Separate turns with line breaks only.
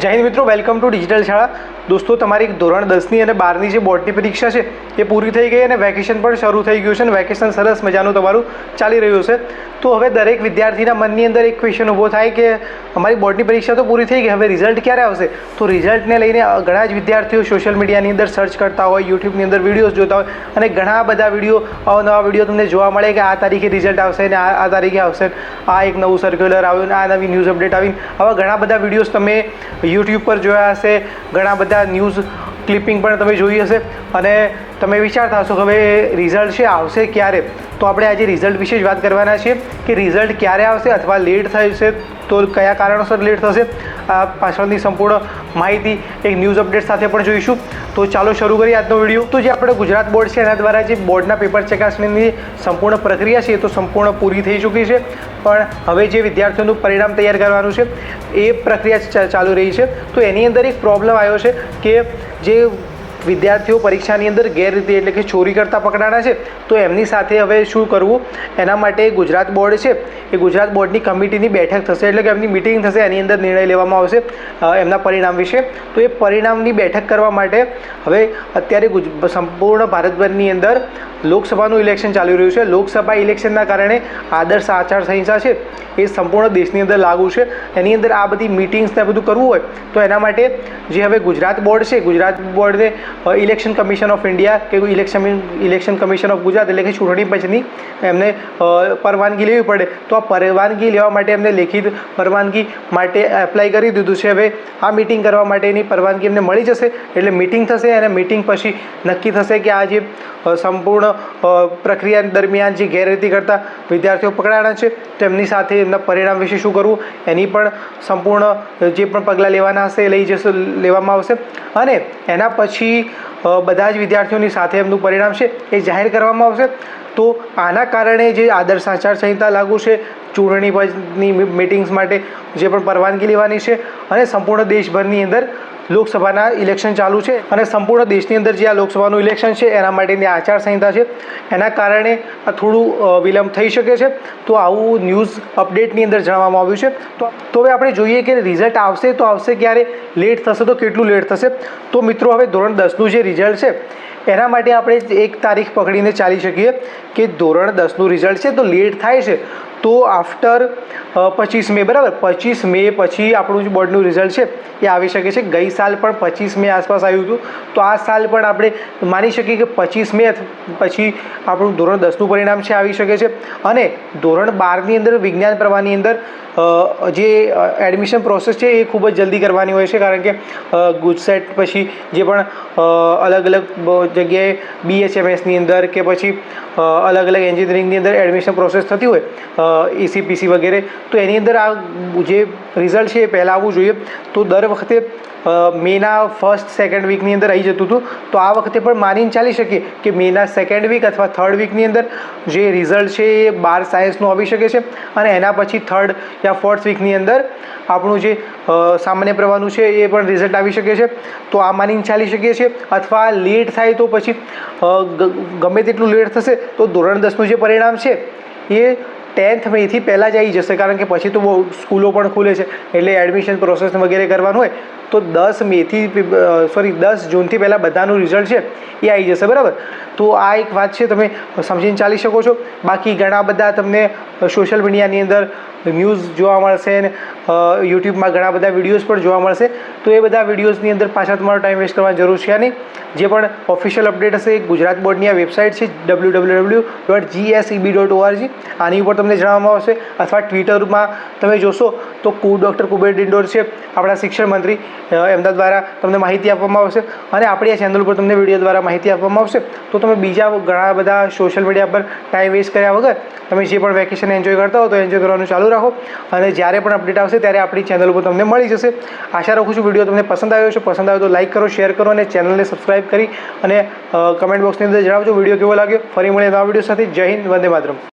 જય હિન્દ મિત્રો, welcome to digital શાળા। દોસ્તો, તમારી ધોરણ 10ની અને 12ની જે બોર્ડની પરીક્ષા છે એ પૂરી થઈ ગઈ અને વેકેશન પણ શરૂ થઈ ગયું છે અને વેકેશન સરસ મજાનું તમારું ચાલી રહ્યું છે। તો હવે દરેક વિદ્યાર્થીના મનની અંદર એક ક્વેશ્ચન ઊભો થાય કે અમારી બોર્ડની પરીક્ષા તો પૂરી થઈ ગઈ, હવે રિઝલ્ટ ક્યારે આવશે? તો રિઝલ્ટને લઈને ઘણા જ વિદ્યાર્થીઓ સોશિયલ મીડિયાની અંદર સર્ચ કરતા હોય, યુટ્યુબની અંદર વિડીયોઝ જોતા હોય અને ઘણા બધા વિડીયો, અવનવા વિડીયો તમને જોવા મળે કે આ તારીખે રિઝલ્ટ આવશે ને આ તારીખે આવશે, આ એક નવું સર્ક્યુલર આવ્યું ને આ નવી ન્યૂઝ અપડેટ આવીને આવા ઘણા બધા વિડીયોઝ તમે યુટ્યુબ પર જોયા હશે, ઘણા બધા ન્યૂઝ ક્લિપિંગ પણ તમે જોઈ હશે અને તમે વિચારતા હશો કે હવે રિઝલ્ટ છે આવશે ક્યારે? તો આપણે આજે રિઝલ્ટ વિશે જ વાત કરવાના છીએ કે રિઝલ્ટ ક્યારે આવશે અથવા લેટ થશે તો કયા કારણોસર લેટ થશે, આ પાછળની સંપૂર્ણ માહિતી એક ન્યૂઝ અપડેટ સાથે પણ જોઈશું। તો ચાલો શરૂ કરીએ આજનો વિડીયો। તો જે આપણે ગુજરાત બોર્ડ છે એના દ્વારા જે બોર્ડના પેપર ચકાસણીની સંપૂર્ણ પ્રક્રિયા છે એ તો સંપૂર્ણ પૂરી થઈ ચૂકી છે, પણ હવે જે વિદ્યાર્થીઓનું પરિણામ તૈયાર કરવાનું છે એ પ્રક્રિયા ચાલુ રહી છે। તો એની અંદર એક પ્રોબ્લેમ આવ્યો છે કે જે વિદ્યાર્થીઓ પરીક્ષાની અંદર ગેરરીતિ એટલે કે ચોરી કરતા પકડાણા છે તો એમની સાથે હવે શું કરવું, એના માટે ગુજરાત બોર્ડ છે એ ગુજરાત બોર્ડની કમિટીની બેઠક થશે, એટલે કે એમની મિટિંગ થશે, એની અંદર નિર્ણય લેવામાં આવશે એમના પરિણામ વિશે। તો એ પરિણામની બેઠક કરવા માટે હવે અત્યારે સંપૂર્ણ ભારતભરની અંદર લોકસભાનું ઇલેક્શન ચાલી રહ્યું છે। લોકસભા ઇલેક્શનના કારણે આદર્શ આચારસંહિતા છે એ સંપૂર્ણ દેશની અંદર લાગુ છે, એની અંદર આ બધી મિટિંગ્સને બધું કરવું હોય તો એના માટે જે હવે ગુજરાત બોર્ડ છે, ગુજરાત બોર્ડને ઇલેક્શન કમિશન ઓફ ઇન્ડિયા કે ઇલેક્શન કમિશન ઓફ ગુજરાત એટલે કે ચૂંટણી પંચની એમને પરવાનગી લેવી પડે। તો આ પરવાનગી લેવા માટે એમને લેખિત પરવાનગી માટે એપ્લાય કરી દીધું છે। હવે આ મિટિંગ કરવા માટેની પરવાનગી એમને મળી જશે એટલે મિટિંગ થશે અને મિટિંગ પછી નક્કી થશે કે આ જે સંપૂર્ણ પ્રક્રિયા દરમિયાન જે ગેરરીતિ કરતા વિદ્યાર્થીઓ પકડાણા છે તો એમની સાથે એમના પરિણામ વિશે શું કરવું એની પણ સંપૂર્ણ જે પણ પગલાં લેવાના હશે એ લેવામાં આવશે અને એના પછી બધા જ વિદ્યાર્થીઓની સાથે એમનું પરિણામ છે એ જાહેર કરવામાં આવશે। તો આના કારણે જે આદર્શ આચારસંહિતા લાગુ છે, ચૂંટણી પંચની મિટિંગ્સ માટે જે પણ પરવાનગી લેવાની છે અને સંપૂર્ણ દેશભરની અંદર લોકસભાના ઇલેક્શન ચાલુ છે અને સંપૂર્ણ દેશની અંદર જે આ લોકસભાનું ઇલેક્શન છે એના માટેની આચારસંહિતા છે એના કારણે આ થોડું વિલંબ થઈ શકે છે। તો આવું ન્યૂઝ અપડેટની અંદર જણાવવામાં આવ્યું છે। તો હવે આપણે જોઈએ કે રિઝલ્ટ આવશે તો આવશે ક્યારે, લેટ થશે તો કેટલું લેટ થશે? તો મિત્રો, હવે ધોરણ 10નું જે રિઝલ્ટ છે એના માટે આપણે એક તારીખ પકડીને ચાલી શકીએ કે ધોરણ 10નું રિઝલ્ટ છે તો લેટ થાય છે તો આફ્ટર 25 મે, બરાબર, 25 મે પછી આપણું જે બોર્ડનું રિઝલ્ટ છે એ આવી શકે છે। ગઈ સાલ પણ 25 મે આસપાસ આવ્યું હતું, તો આ સાલ પણ આપણે માની શકીએ કે 25 મે પછી આપણું ધોરણ 10નું પરિણામ છે આવી શકે છે। અને ધોરણ 12ની અંદર વિજ્ઞાન પ્રવાહની અંદર જે એડમિશન પ્રોસેસ છે એ ખૂબ જ જલ્દી કરવાની હોય છે, કારણ કે ગુજસેટ પછી જે પણ અલગ અલગ જગ્યાએ BHMSની અંદર કે પછી અલગ અલગ એન્જિનિયરિંગની અંદર એડમિશન પ્રોસેસ થતી હોય, ECPC વગેરે, તો એની અંદર આ જે રિઝલ્ટ છે એ પહેલાં આવવું જોઈએ। તો દર વખતે મેના ફર્સ્ટ સેકન્ડ વીકની અંદર આવી જતું હતું, તો આ વખતે પણ માનીને ચાલી શકીએ કે મેના સેકન્ડ વીક અથવા થર્ડ વીકની અંદર જે રિઝલ્ટ છે એ 12 સાયન્સનું આવી શકે છે અને એના પછી થર્ડ યા ફોર્થ વીકની અંદર આપણું જે સામાન્ય પ્રવાહનું છે એ પણ રિઝલ્ટ આવી શકે છે। તો આ માનીને ચાલી શકીએ છીએ, અથવા લેટ થાય તો પછી ગમે તેટલું લેટ થશે તો ધોરણ 10નું જે પરિણામ છે એ 10th મેથી પહેલાં જ આવી જશે, કારણ કે પછી તો બહુ સ્કૂલો પણ ખુલે છે એટલે એડમિશન પ્રોસેસ વગેરે કરવાનું હોય તો 10 જૂનથી પહેલાં બધાનું રિઝલ્ટ છે એ આવી જશે, બરાબર। તો આ એક વાત છે, તમે સમજીને ચાલી શકો છો। બાકી ઘણા બધા તમને સોશિયલ મીડિયાની અંદર ન્યૂઝ જોવા મળશે અને યુટ્યુબમાં ઘણા બધા વિડીયોઝ પણ જોવા મળશે, તો એ બધા વિડીયોઝની અંદર પાછળ તમારો ટાઈમ વેસ્ટ કરવાની જરૂર છે નહીં। જે પણ ઓફિશિયલ અપડેટ હશે ગુજરાત બોર્ડની આ વેબસાઇટ છે www.gseb.org, આની ઉપર તમને જણાવવામાં આવશે, અથવા ટ્વિટરમાં તમે જોશો તો ડૉક્ટર કુબેર ડિંડોર છે આપણા શિક્ષણ મંત્રી, એમના દ્વારા તમને માહિતી આપવામાં આવશે અને આપણી આ ચેનલ ઉપર તમને વિડીયો દ્વારા માહિતી આપવામાં આવશે। તો તમે બીજા ઘણા બધા સોશિયલ મીડિયા પર ટાઈમ વેસ્ટ કર્યા વગર તમે જે પણ વેકેશન એન્જોય કરતા હો તો એન્જોય કરવાનું ચાલુ રાખો અને જ્યારે પણ અપડેટ આવશે ત્યારે આપણી ચેનલ ઉપર તમને મળી જશે। આશા રાખું છું વિડીયો તમને પસંદ આવ્યો છે, પસંદ આવ્યો તો લાઇક કરો, શેર કરો અને ચેનલને સબસ્ક્રાઈબ કરી અને કમેન્ટ બોક્સની અંદર જણાવજો વિડીયો કેવો લાગ્યો। ફરી મળીએ નવા વિડીયો સાથે। જય હિન્દ, વંદે માતરમ।